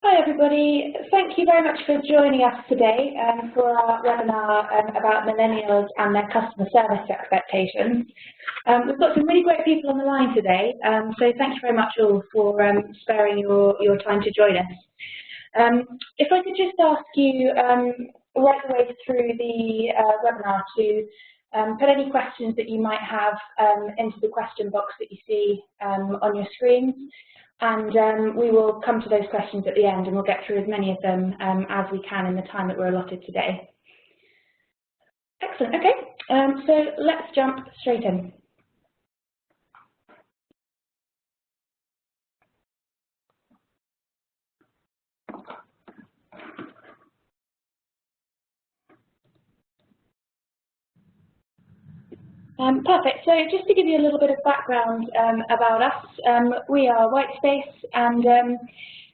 Hi everybody, thank you very much for joining us today for our webinar about millennials and their customer service expectations. We've got some really great people on the line today, so thank you very much all for sparing your time to join us. If I could just ask you right the way through the webinar to put any questions that you might have into the question box that you see on your screens. And we will come to those questions at the end, and we'll get through as many of them as we can in the time that we're allotted today. Excellent. Okay, so let's jump straight in. Perfect. So just to give you a little bit of background about us, we are Whitespace, and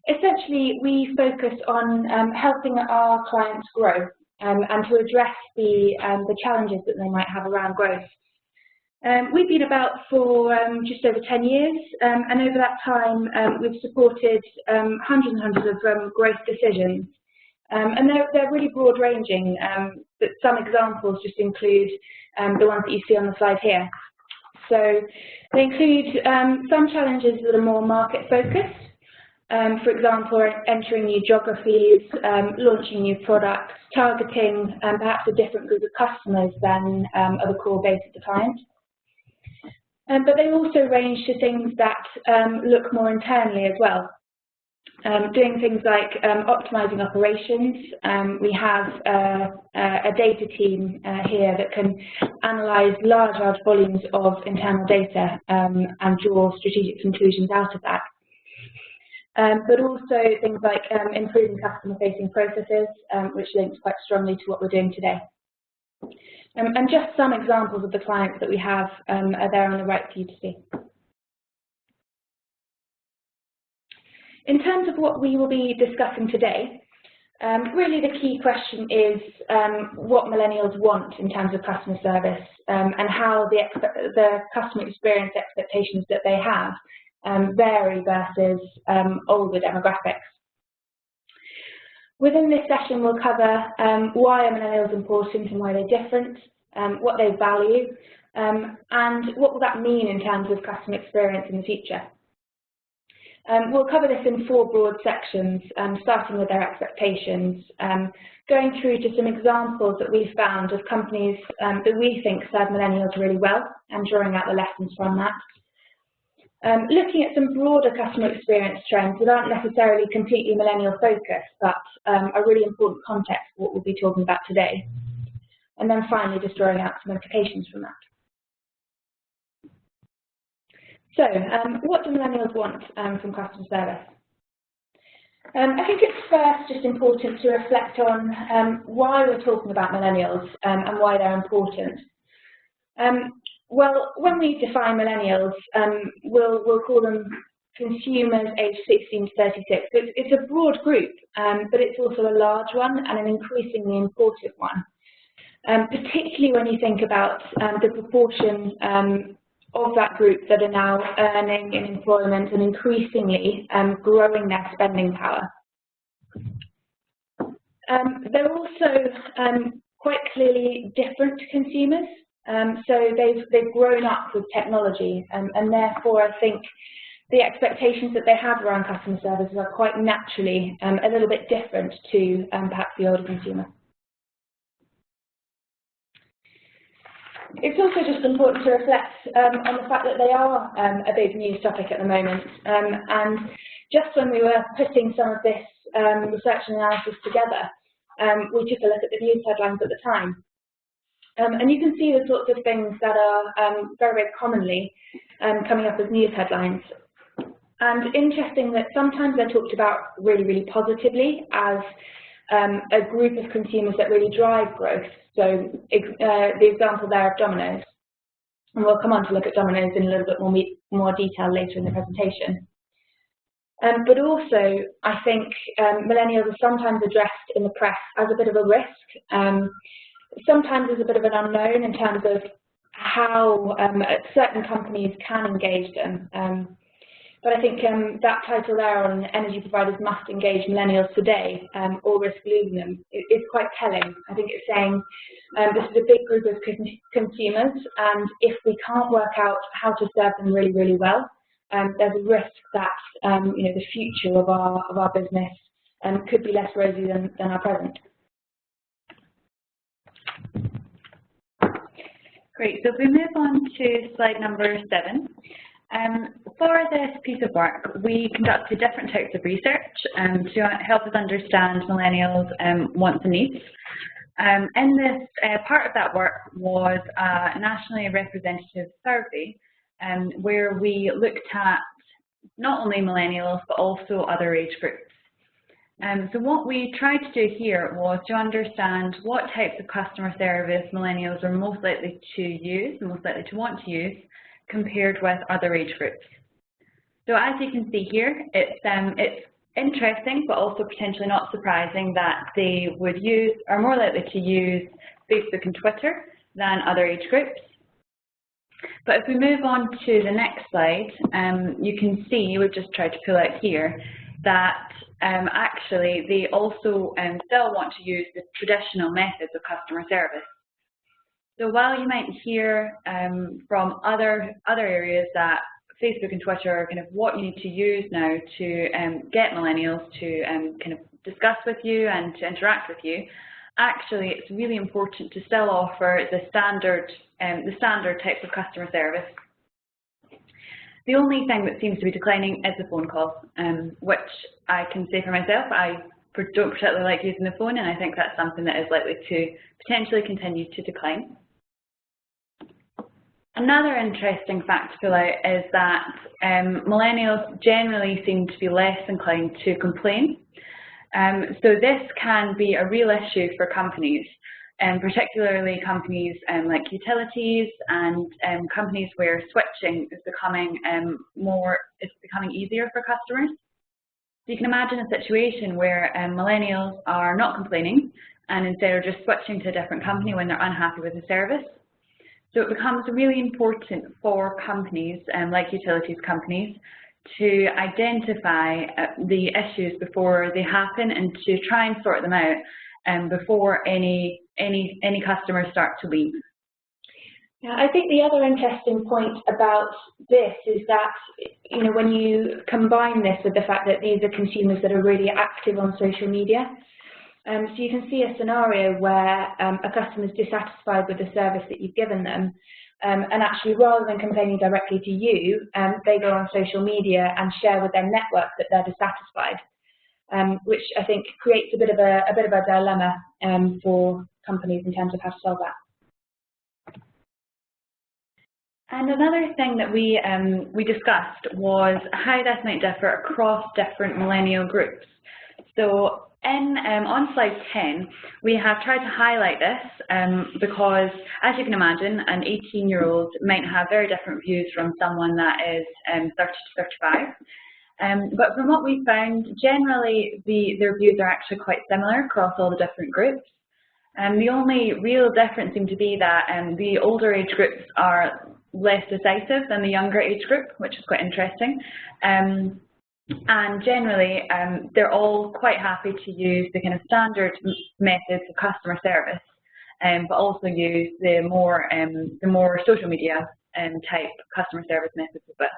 essentially we focus on helping our clients grow and to address the challenges that they might have around growth. We've been about for just over 10 years, and over that time we've supported hundreds and hundreds of growth decisions. And they're really broad-ranging, but some examples just include the ones that you see on the slide here. So they include some challenges that are more market-focused, for example, entering new geographies, launching new products, targeting perhaps a different group of customers than are the core base of the client. But they also range to things that look more internally as well. Doing things like optimizing operations. We have a data team here that can analyze large volumes of internal data and draw strategic conclusions out of that. But also things like improving customer-facing processes, which links quite strongly to what we're doing today. And just some examples of the clients that we have are there on the right for you to see. In terms of what we will be discussing today, really the key question is what millennials want in terms of customer service and how the customer experience expectations that they have vary versus older demographics. Within this session, we'll cover why are millennials important and why they're different, what they value, and what will that mean in terms of customer experience in the future. We'll cover this in 4 broad sections, starting with their expectations, going through to some examples that we've found of companies that we think serve millennials really well and drawing out the lessons from that. Looking at some broader customer experience trends that aren't necessarily completely millennial focused, but are really important context for what we'll be talking about today. And then finally, just drawing out some implications from that. So, what do millennials want from customer service? I think it's first just important to reflect on why we're talking about millennials and why they're important. Well, when we define millennials, we'll call them consumers aged 16 to 36. So it's a broad group, but it's also a large one and an increasingly important one, particularly when you think about the proportion of that group that are now earning in employment and increasingly growing their spending power. They're also quite clearly different consumers, so they've grown up with technology, and therefore I think the expectations that they have around customer services are quite naturally a little bit different to perhaps the older consumer. It's also just important to reflect on the fact that they are a big news topic at the moment. And just when we were putting some of this research and analysis together, we took a look at the news headlines at the time. And you can see the sorts of things that are very, very commonly coming up as news headlines. And interesting that sometimes they're talked about really, really positively as a group of consumers that really drive growth. So the example there of Domino's, and we'll come on to look at Domino's in a little bit more detail later in the presentation. But also, I think millennials are sometimes addressed in the press as a bit of a risk, sometimes as a bit of an unknown in terms of how certain companies can engage them. But I think that title there on energy providers must engage millennials today or risk losing them is quite telling. I think it's saying this is a big group of consumers, and if we can't work out how to serve them really, really well, there's a risk that the future of our business could be less rosy than our present. Great. So if we move on to slide number 7. For this piece of work, we conducted different types of research to help us understand millennials' wants and needs. In this, part of that work was a nationally representative survey where we looked at not only millennials but also other age groups. So what we tried to do here was to understand what types of customer service millennials are most likely to use, most likely to want to use, compared with other age groups. So as you can see here, it's interesting but also potentially not surprising that they would use, are more likely to use Facebook and Twitter than other age groups. But if we move on to the next slide, you can see, we've just tried to pull out here, that actually they also still want to use the traditional methods of customer service. So while you might hear from other areas that Facebook and Twitter are kind of what you need to use now to get millennials to kind of discuss with you and to interact with you, actually it's really important to still offer the standard types of customer service. The only thing that seems to be declining is the phone call, which I can say for myself, I don't particularly like using the phone, and I think that's something that is likely to potentially continue to decline. Another interesting fact to pull out is that millennials generally seem to be less inclined to complain. So this can be a real issue for companies, particularly companies like utilities and companies where switching is becoming easier for customers. So you can imagine a situation where millennials are not complaining and instead are just switching to a different company when they're unhappy with the service. So it becomes really important for companies, like utilities companies, to identify the issues before they happen and to try and sort them out before any customers start to leave. Yeah, I think the other interesting point about this is that when you combine this with the fact that these are consumers that are really active on social media, so you can see a scenario where a customer is dissatisfied with the service that you've given them, and actually rather than complaining directly to you, they go on social media and share with their network that they're dissatisfied, which I think creates a bit of a dilemma for companies in terms of how to solve that. And another thing that we discussed was how this might differ across different millennial groups. So on slide 10, we have tried to highlight this because, as you can imagine, an 18-year-old might have very different views from someone that is 30 to 35. But from what we found, generally their views are actually quite similar across all the different groups. The only real difference seems to be that the older age groups are less decisive than the younger age group, which is quite interesting. And generally, they're all quite happy to use the kind of standard methods of customer service, but also use the more social media type customer service methods as well.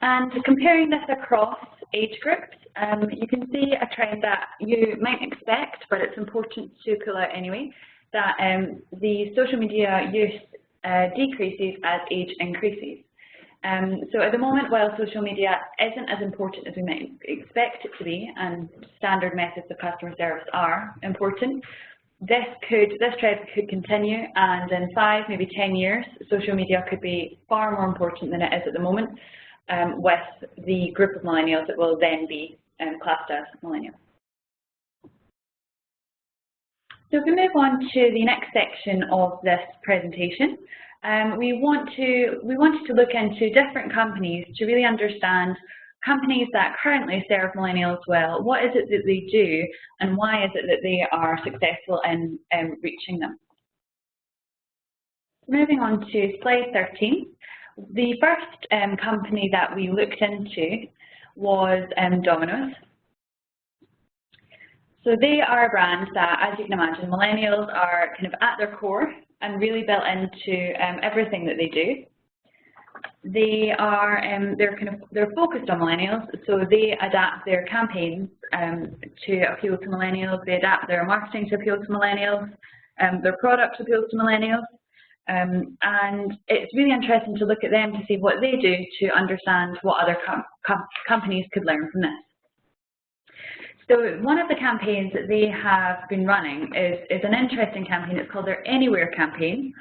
And comparing this across age groups, you can see a trend that you might expect, but it's important to pull out anyway, that the social media use decreases as age increases. So at the moment, while social media isn't as important as we might expect it to be, and standard methods of customer service are important, this trend could continue, and in 5, maybe 10 years, social media could be far more important than it is at the moment, with the group of millennials that will then be classed as millennials. So if we move on to the next section of this presentation, we wanted to look into different companies to really understand companies that currently serve millennials well. What is it that they do, and why is it that they are successful in reaching them? Moving on to slide 13, The first company that we looked into was Domino's. So they are a brand that, as you can imagine, millennials are kind of at their core and really built into everything that they do. They are they're focused on millennials, so they adapt their campaigns to appeal to millennials. They adapt their marketing to appeal to millennials. Their product appeals to millennials, and it's really interesting to look at them to see what they do to understand what other companies could learn from this. So one of the campaigns that they have been running is an interesting campaign. It's called their Anywhere campaign,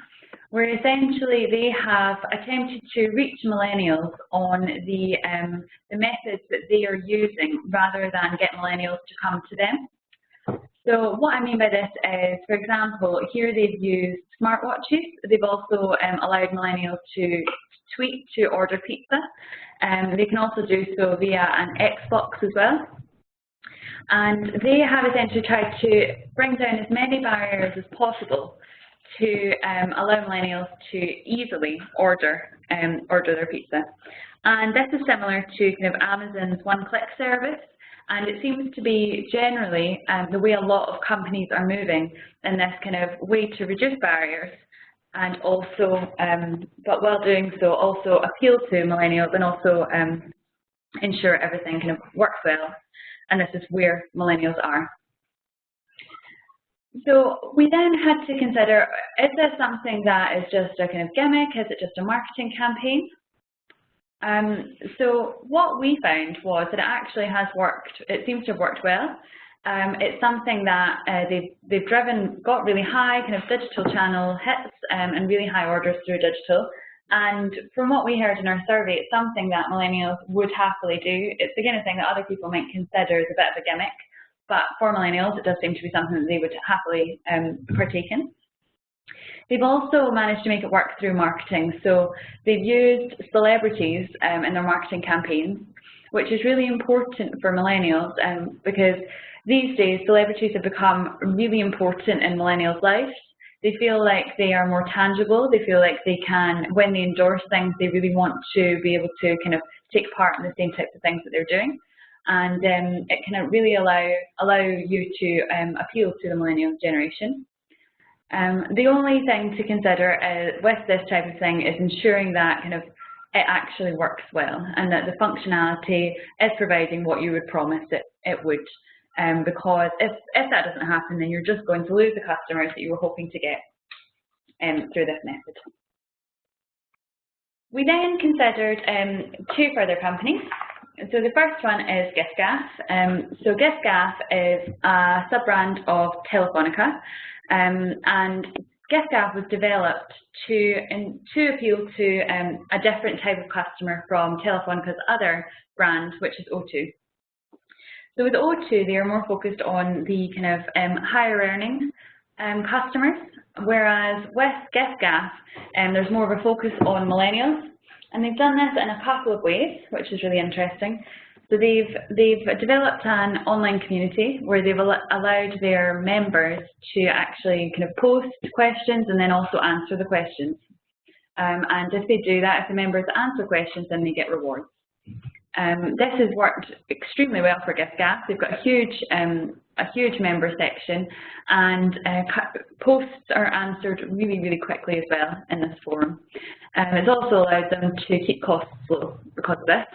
where essentially they have attempted to reach millennials on the methods that they are using rather than get millennials to come to them. So what I mean by this is, for example, here they've used smartwatches. They've also allowed millennials to tweet to order pizza. They can also do so via an Xbox as well. And they have essentially tried to bring down as many barriers as possible to allow millennials to easily order their pizza. And this is similar to kind of Amazon's one-click service, and it seems to be generally the way a lot of companies are moving in this kind of way to reduce barriers, and also, but while doing so, also appeal to millennials and also ensure everything kind of works well. And this is where millennials are. So we then had to consider, is this something that is just a kind of gimmick? Is it just a marketing campaign? So what we found was that it actually has worked. It seems to have worked well. It's something that they've got really high kind of digital channel hits and really high orders through digital. And from what we heard in our survey, it's something that millennials would happily do. It's the kind of thing that other people might consider as a bit of a gimmick, but for millennials, it does seem to be something that they would happily partake in. They've also managed to make it work through marketing. So they've used celebrities in their marketing campaigns, which is really important for millennials because these days, celebrities have become really important in millennials' lives. They feel like they are more tangible. They feel like they can, when they endorse things, they really want to be able to kind of take part in the same types of things that they're doing. And it can really allow you to appeal to the millennial generation. The only thing to consider with this type of thing is ensuring that kind of it actually works well and that the functionality is providing what you would promise it would. Because if that doesn't happen, then you're just going to lose the customers that you were hoping to get through this method. We then considered two further companies. So the first one is giffgaff. So giffgaff is a sub-brand of Telefonica, and giffgaff was developed to appeal to a different type of customer from Telefonica's other brand, which is O2. So with O2, they are more focused on the kind of higher earning customers, whereas with giffgaff, there's more of a focus on millennials. And they've done this in a couple of ways, which is really interesting. So they've developed an online community where they've allowed their members to actually kind of post questions and then also answer the questions. And if they do that, if the members answer questions, then they get rewards. This has worked extremely well for giffgaff. They've got a huge member section, and posts are answered really, really quickly as well in this forum. It's also allowed them to keep costs low because of this.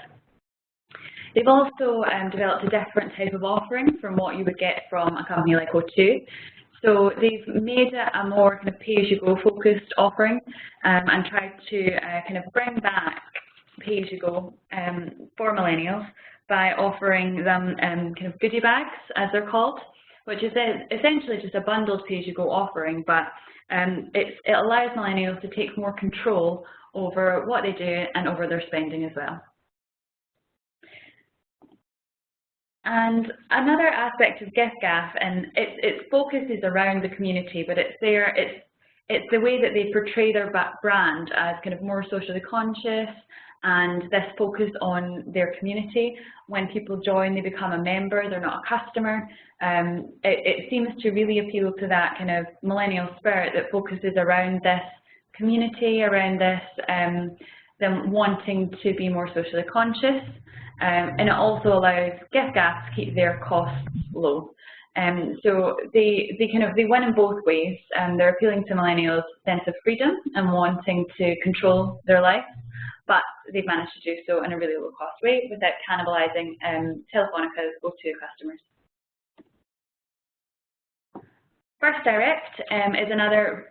They've also developed a different type of offering from what you would get from a company like O2. So they've made it a more kind of pay-as-you-go focused offering and tried to kind of bring back pay-as-you-go for millennials by offering them kind of goodie bags, as they're called, which is essentially just a bundled pay-as-you-go offering, but it allows millennials to take more control over what they do and over their spending as well. And another aspect of giffgaff, and its focus is around the community, but it's the way that they portray their brand as kind of more socially conscious, and this focus on their community. When people join, they become a member, they're not a customer. It seems to really appeal to that kind of millennial spirit that focuses around this community, around this them wanting to be more socially conscious, and it also allows gift-gas to keep their costs low. So they win in both ways. They're appealing to millennials' sense of freedom and wanting to control their life, but they've managed to do so in a really low-cost way without cannibalizing Telefónica's O2 customers. First Direct is another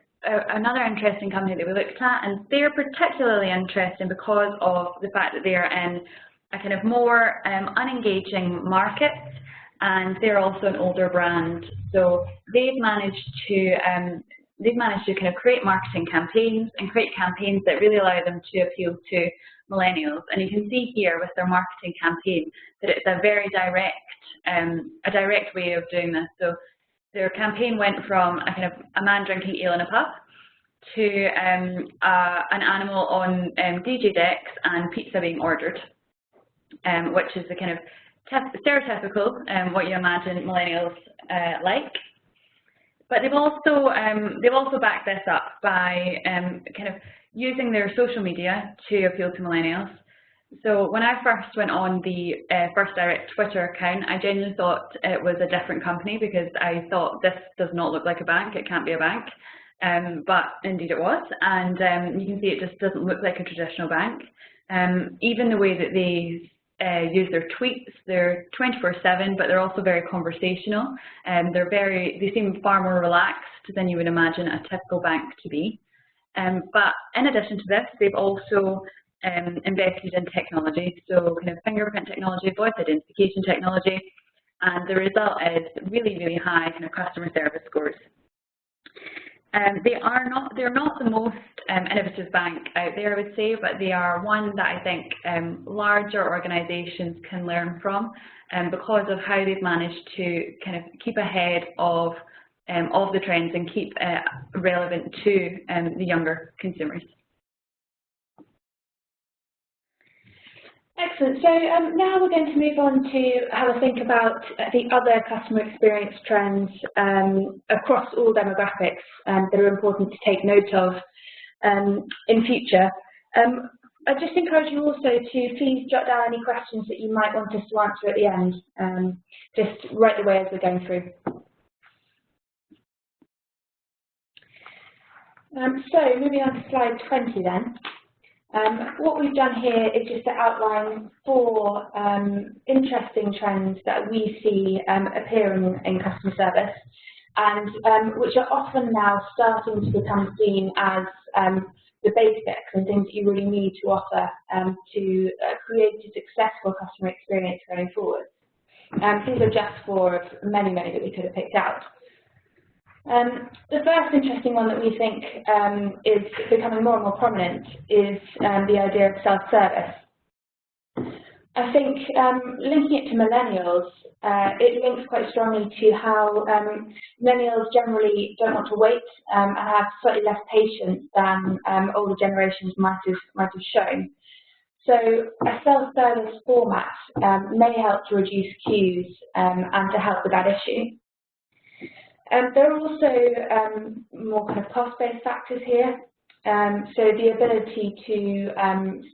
interesting company that we looked at, and they're particularly interesting because of the fact that they're in a kind of more unengaging market, and they're also an older brand. So they've managed to kind of create marketing campaigns and create campaigns that really allow them to appeal to millennials. And you can see here with their marketing campaign that it's a very direct way of doing this. So their campaign went from a man drinking ale in a pub to an animal on DJ decks and pizza being ordered, which is the kind of stereotypical what you imagine millennials like. But they've also backed this up by kind of using their social media to appeal to millennials. So when I first went on the First Direct Twitter account, I genuinely thought it was a different company because I thought this does not look like a bank, it can't be a bank, but indeed it was. And you can see it just doesn't look like a traditional bank. Even the way that they use their tweets, they're 24/7, but they're also very conversational, and they seem far more relaxed than you would imagine a typical bank to be. But in addition to this, they've also invested in technology, so kind of fingerprint technology, voice identification technology, and the result is really, really high kind of customer service scores. They're not the most innovative bank out there, I would say, but they are one that I think larger organisations can learn from, because of how they've managed to kind of keep ahead of the trends and keep relevant to the younger consumers. Excellent. So now we're going to move on to have a think about the other customer experience trends across all demographics that are important to take note of in future. I just encourage you also to please jot down any questions that you might want us to answer at the end, just right away as we're going through. So moving on to slide 20 then. What we've done here is just to outline 4 interesting trends that we see appearing in customer service, and which are often now starting to become seen as the basics and things that you really need to offer to create a successful customer experience going forward. These are just 4 of many, many that we could have picked out. The first interesting one that we think is becoming more and more prominent is the idea of self-service. I think linking it to millennials, it links quite strongly to how millennials generally don't want to wait and have slightly less patience than older generations might have shown. So a self-service format may help to reduce queues and to help with that issue. There are also more kind of cost-based factors here. So the ability to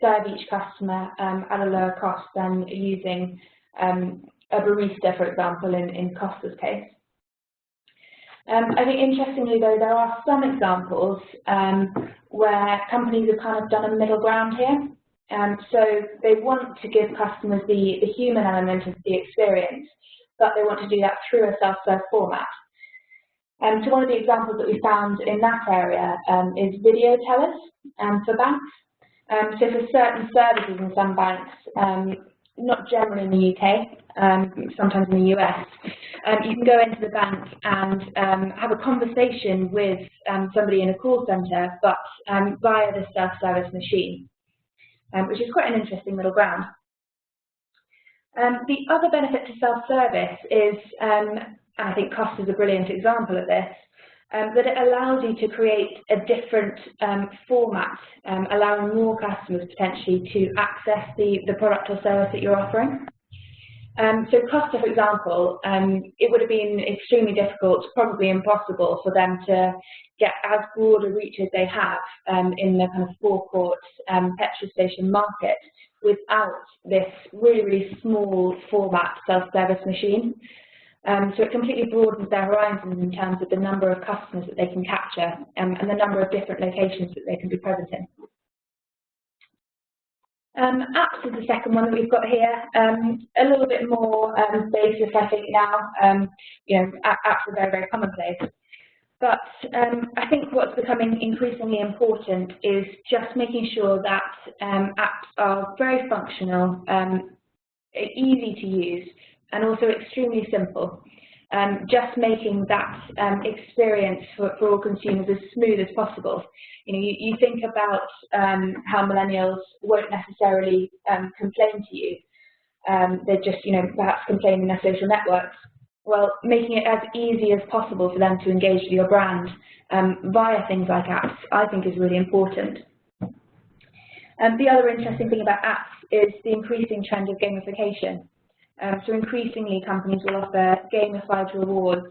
serve each customer at a lower cost than using a barista, for example, in Costa's case. I think interestingly though, there are some examples where companies have kind of done a middle ground here. So they want to give customers the human element of the experience, but they want to do that through a self-serve format. So one of the examples that we found in that area is video tellers for banks. So for certain services in some banks, not generally in the UK, sometimes in the US, you can go into the bank and have a conversation with somebody in a call centre, but via the self-service machine, which is quite an interesting middle ground. The other benefit to self-service is, and I think Costa is a brilliant example of this, that it allows you to create a different format, allowing more customers potentially to access the product or service that you're offering. So Costa, for example, it would have been extremely difficult, probably impossible, for them to get as broad a reach as they have in the kind of forecourt petrol station market without this really, really small format self-service machine. So it completely broadens their horizons in terms of the number of customers that they can capture and the number of different locations that they can be present in. Apps is the second one that we've got here. A little bit more basis, I think, now. You know, apps are very, very commonplace. But I think what's becoming increasingly important is just making sure that apps are very functional, easy to use, and also extremely simple. Just making that experience for all consumers as smooth as possible. You know, you think about how millennials won't necessarily complain to you. They're just, you know, perhaps complaining in their social networks. Well, making it as easy as possible for them to engage with your brand via things like apps, I think, is really important. The other interesting thing about apps is the increasing trend of gamification. So increasingly, companies will offer gamified rewards,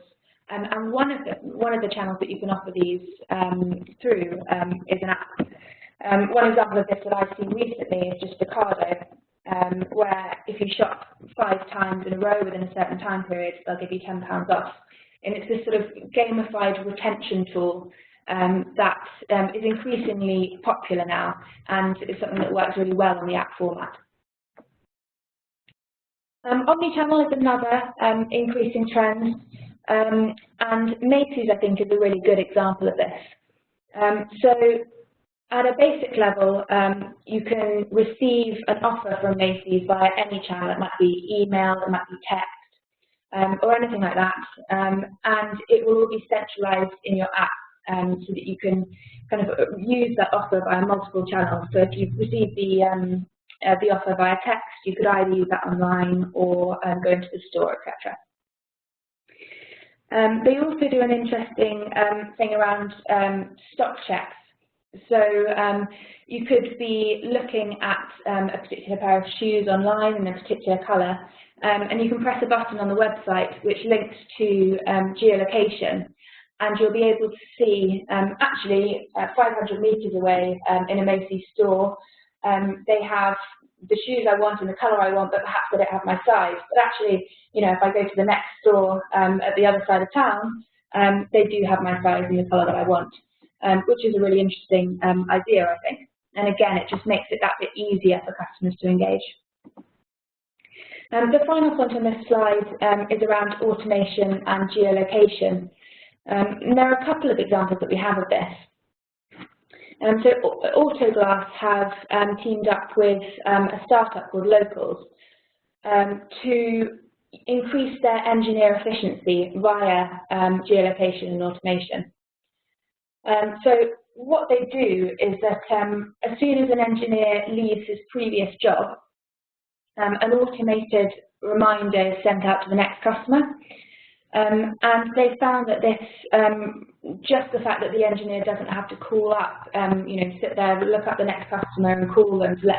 and one of the channels that you can offer these through is an app. One example of this that I've seen recently is just Ocado, where if you shop 5 times in a row within a certain time period, they'll give you £10 off. And it's this sort of gamified retention tool that is increasingly popular now, and it's something that works really well on the app format. Omnichannel is another increasing trend, and Macy's, I think, is a really good example of this. So at a basic level, you can receive an offer from Macy's via any channel. It might be email, it might be text, or anything like that, and it will all be centralized in your app so that you can kind of use that offer via multiple channels. So if you've received the offer via text, you could either use that online or go into the store, etc. They also do an interesting thing around stock checks. So you could be looking at a particular pair of shoes online in a particular colour, and you can press a button on the website which links to geolocation, and you'll be able to see actually 500 metres away in a Macy's store. They have the shoes I want and the colour I want, but perhaps they don't have my size. But actually, you know, if I go to the next store at the other side of town, they do have my size and the colour that I want, which is a really interesting idea, I think. And again, it just makes it that bit easier for customers to engage. The final point on this slide is around automation and geolocation. And there are a couple of examples that we have of this. So Autoglass have teamed up with a startup called Locals to increase their engineer efficiency via geolocation and automation. So what they do is that as soon as an engineer leaves his previous job, an automated reminder is sent out to the next customer. And they found that this, just the fact that the engineer doesn't have to call up, you know, sit there, look up the next customer and call them to let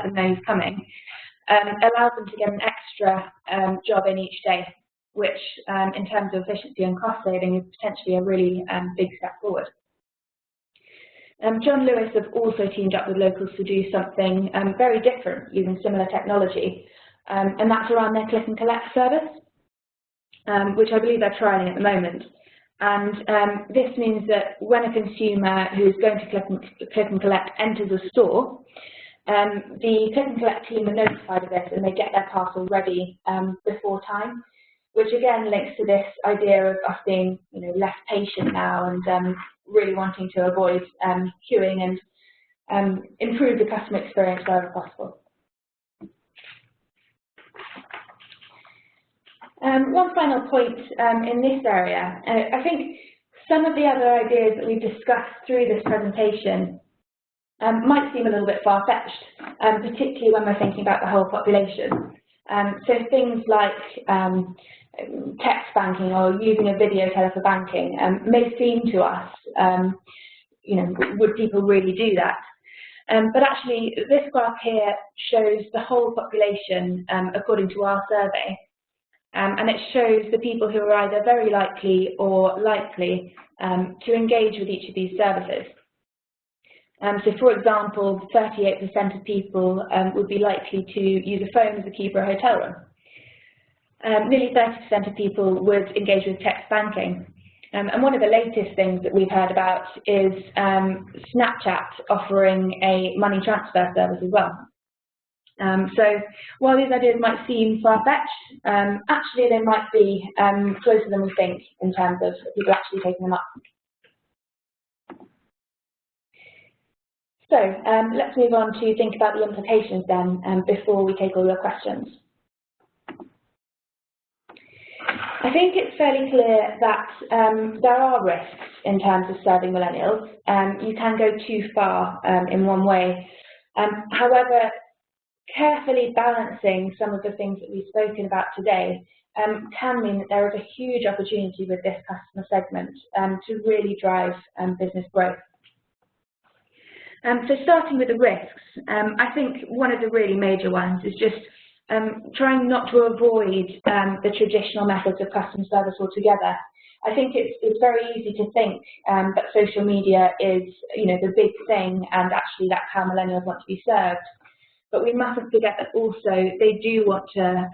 them know he's coming, allows them to get an extra job in each day, which in terms of efficiency and cost saving is potentially a really big step forward. John Lewis have also teamed up with Locals to do something very different using similar technology, and that's around their click and collect service. Which I believe they're trialling at the moment. And this means that when a consumer who's going to click and collect enters a store, the click and collect team are notified of this and they get their parcel ready before time, which again links to this idea of us being, you know, less patient now and really wanting to avoid queuing and improve the customer experience wherever possible. One final point in this area, I think some of the other ideas that we've discussed through this presentation might seem a little bit far-fetched, particularly when we're thinking about the whole population. So things like text banking or using a video teller for banking may seem to us, you know, would people really do that? But actually, this graph here shows the whole population according to our survey. And it shows the people who are either very likely or likely to engage with each of these services. So, for example, 38% of people would be likely to use a phone as a key for a hotel room. Nearly 30% of people would engage with text banking. And one of the latest things that we've heard about is Snapchat offering a money transfer service as well. So while these ideas might seem far-fetched, actually they might be closer than we think in terms of people actually taking them up. So let's move on to think about the implications then before we take all your questions. I think it's fairly clear that there are risks in terms of serving millennials. You can go too far in one way. However, carefully balancing some of the things that we've spoken about today can mean that there is a huge opportunity with this customer segment to really drive business growth. So starting with the risks, I think one of the really major ones is just trying not to avoid the traditional methods of customer service altogether. I think it's very easy to think that social media is, the big thing, and actually that's how millennials want to be served. But we mustn't forget that also they do want to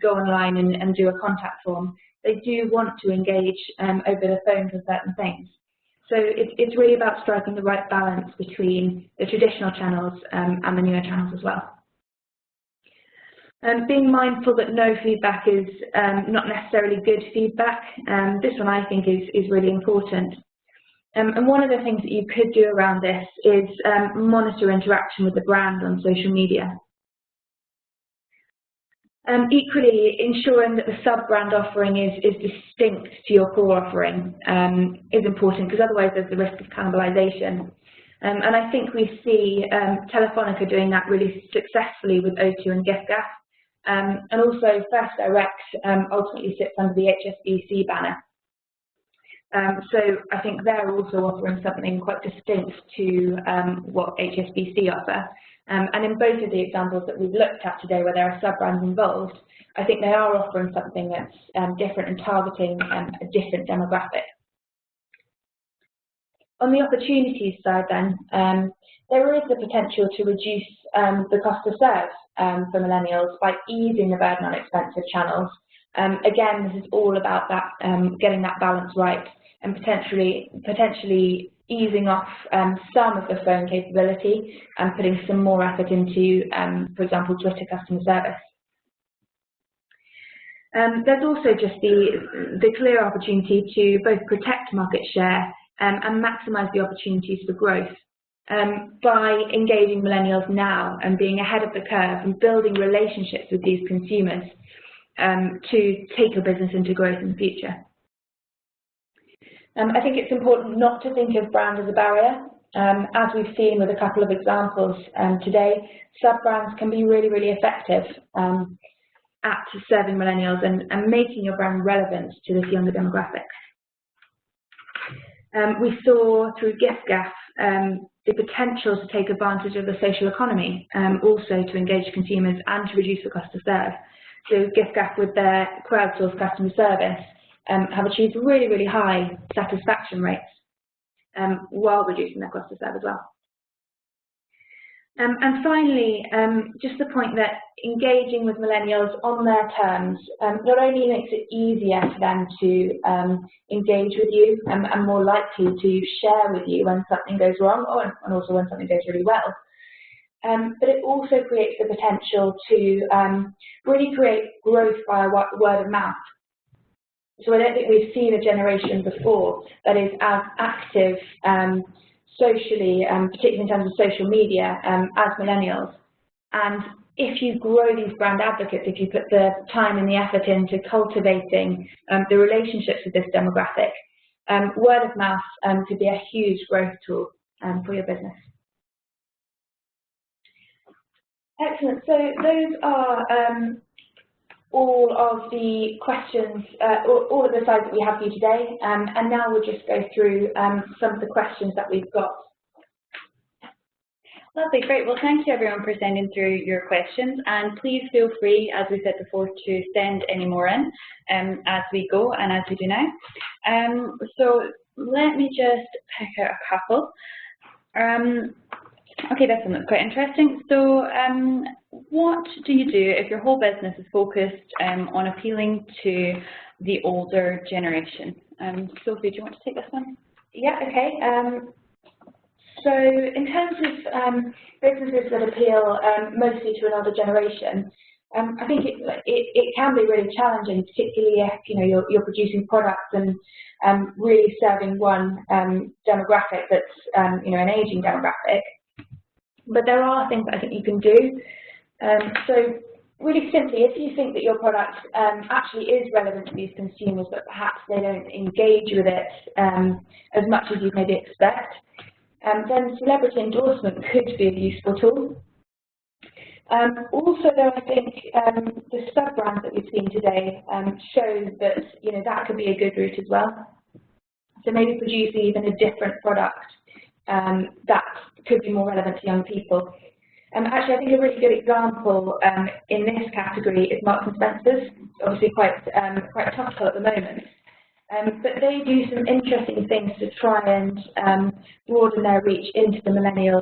go online and do a contact form. They do want to engage over the phone for certain things. So it's really about striking the right balance between the traditional channels and the newer channels as well. Being mindful that no feedback is not necessarily good feedback. This one I think is really important. And one of the things that you could do around this is monitor interaction with the brand on social media. Equally, ensuring that the sub-brand offering is distinct to your core offering is important, because otherwise there's the risk of cannibalization. And I think we see Telefonica doing that really successfully with O2 and giffgaff. And also First Direct ultimately sits under the HSBC banner. So I think they're also offering something quite distinct to what HSBC offer. And in both of the examples that we've looked at today where there are sub-brands involved, I think they are offering something that's different and targeting a different demographic. On the opportunities side then, there is the potential to reduce the cost to serve for millennials by easing the burden on expensive channels. Again, this is all about that getting that balance right and potentially easing off some of the phone capability and putting some more effort into, for example, Twitter customer service. There's also just the clear opportunity to both protect market share and maximise the opportunities for growth by engaging millennials now and being ahead of the curve and building relationships with these consumers to take your business into growth in the future. I think it's important not to think of brand as a barrier. As we've seen with a couple of examples today, sub-brands can be really, really effective at serving millennials and making your brand relevant to this younger demographic. We saw through giffgaff the potential to take advantage of the social economy, also to engage consumers and to reduce the cost to serve. So giffgaff, with their crowdsourced customer service, have achieved really, really high satisfaction rates while reducing their cost to serve as well. And finally, just the point that engaging with millennials on their terms not only makes it easier for them to engage with you and more likely to share with you when something goes wrong and also when something goes really well, but it also creates the potential to really create growth via word of mouth. So I don't think we've seen a generation before that is as active socially, particularly in terms of social media, as millennials. And if you grow these brand advocates, if you put the time and the effort into cultivating the relationships with this demographic, word of mouth could be a huge growth tool for your business. Excellent. So those are all of the questions, all of the slides that we have for you today, and now we'll just go through some of the questions that we've got. Lovely, great. Well, thank you everyone for sending through your questions, and please feel free, as we said before, to send any more in as we go and as we do now. So let me just pick out a couple. Okay, this one looks quite interesting. So what do you do if your whole business is focused on appealing to the older generation? Sophie, do you want to take this one? Yeah, okay. So in terms of businesses that appeal mostly to an older generation, I think it can be really challenging, particularly if you're producing products and really serving one demographic that's an aging demographic. But there are things that I think you can do. So really simply, if you think that your product actually is relevant to these consumers, but perhaps they don't engage with it as much as you'd maybe expect, then celebrity endorsement could be a useful tool. Also, though, I think the sub-brands that we've seen today show that that could be a good route as well. So maybe producing even a different product that could be more relevant to young people. Actually, I think a really good example in this category is Marks and Spencer's. Obviously, quite topical at the moment. But they do some interesting things to try and broaden their reach into the millennial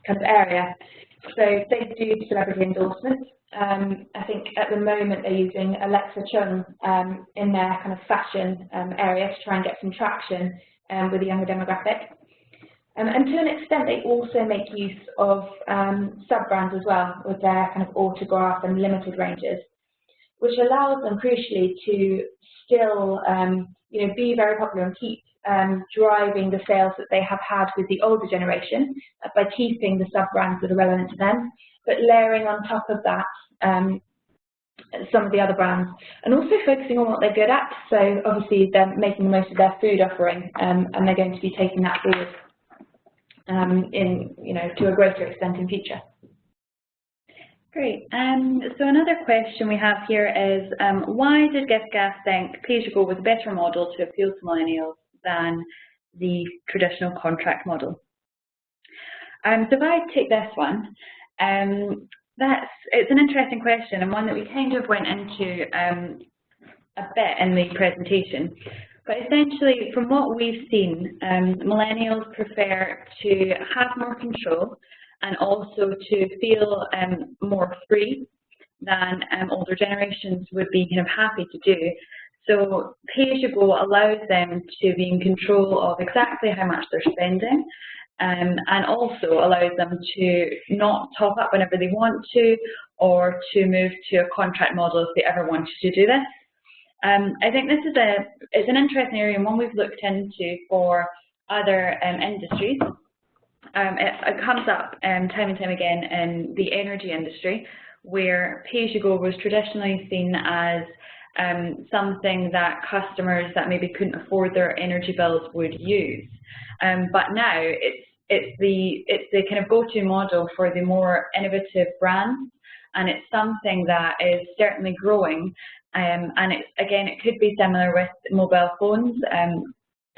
kind of area. So they do celebrity endorsements. I think at the moment they're using Alexa Chung in their kind of fashion area to try and get some traction with the younger demographic. And to an extent, they also make use of sub-brands as well with their kind of autograph and limited ranges, which allows them crucially to still be very popular and keep driving the sales that they have had with the older generation by keeping the sub-brands that are relevant to them, but layering on top of that some of the other brands, and also focusing on what they're good at. So obviously they're making the most of their food offering, and they're going to be taking that forward to a greater extent in future. Great. So another question we have here is, why did giffgaff think pay-as-you-go was a better model to appeal to millennials than the traditional contract model? So if I take this one, it's an interesting question and one that we kind of went into a bit in the presentation. But essentially, from what we've seen, millennials prefer to have more control and also to feel more free than older generations would be kind of happy to do. So pay-as-you-go allows them to be in control of exactly how much they're spending, and also allows them to not top up whenever they want to, or to move to a contract model if they ever wanted to do this. I think this is it's an interesting area and one we've looked into for other industries. It comes up time and time again in the energy industry, where pay-as-you-go was traditionally seen as something that customers that maybe couldn't afford their energy bills would use. But now it's the kind of go-to model for the more innovative brands, and it's something that is certainly growing. And it could be similar with mobile phones.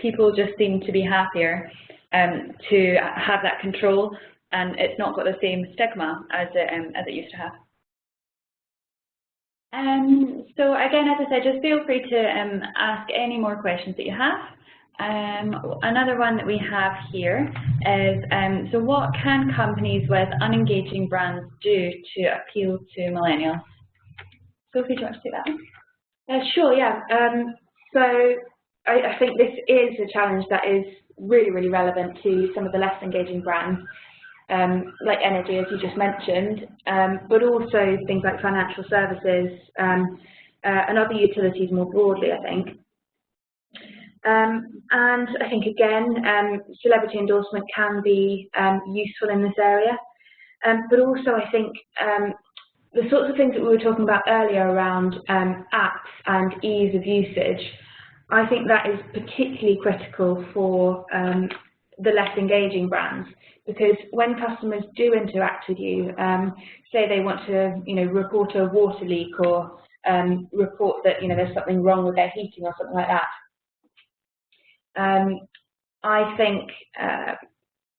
People just seem to be happier to have that control, and it's not got the same stigma as it used to have. So again, as I said, just feel free to ask any more questions that you have. Another one that we have here is, so what can companies with unengaging brands do to appeal to millennials? Sophie, do you want to take that one? Sure, yeah. So I think this is a challenge that is really, really relevant to some of the less engaging brands, like energy, as you just mentioned, but also things like financial services and other utilities more broadly, I think. And I think, again, celebrity endorsement can be useful in this area, but also I think the sorts of things that we were talking about earlier around apps and ease of usage, I think that is particularly critical for the less engaging brands, because when customers do interact with you, say they want to, report a water leak or report that, there's something wrong with their heating or something like that, I think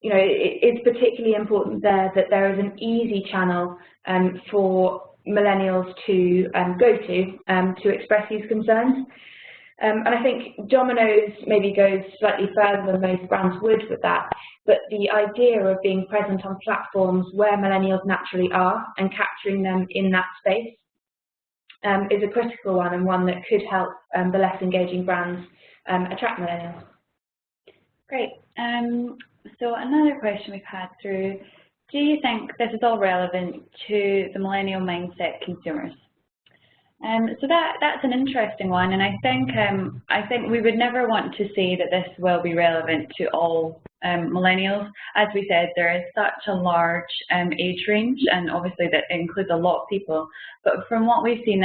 it's particularly important there that there is an easy channel for millennials to go to express these concerns. And I think Domino's maybe goes slightly further than most brands would with that, but the idea of being present on platforms where millennials naturally are and capturing them in that space is a critical one, and one that could help the less engaging brands attract millennials. Great. So another question we've had through, do you think this is all relevant to the millennial mindset consumers? So that's an interesting one, and I think we would never want to say that this will be relevant to all millennials. As we said, there is such a large age range, and obviously that includes a lot of people. But from what we've seen,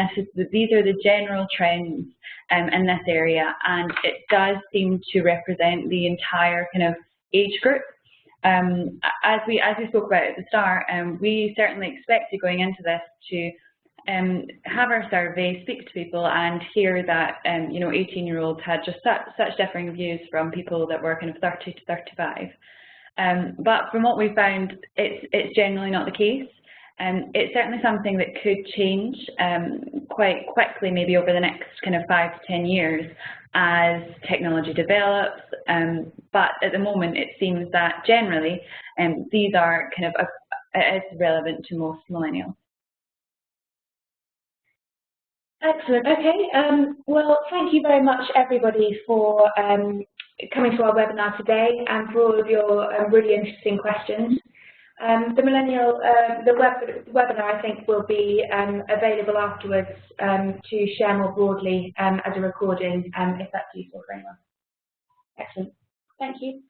these are the general trends in this area, and it does seem to represent the entire kind of age group. As we spoke about at the start, we certainly expected going into this to have our survey, speak to people, and hear that 18-year-olds had just such differing views from people that were kind of 30 to 35. But from what we found, it's generally not the case. It's certainly something that could change quite quickly, maybe over the next kind of 5 to 10 years as technology develops. But at the moment, it seems that generally these are kind of it is relevant to most millennials. Excellent. Okay. Well, thank you very much, everybody, for coming to our webinar today and for all of your really interesting questions. The webinar, I think, will be available afterwards to share more broadly as a recording, if that's useful for anyone. Excellent. Thank you.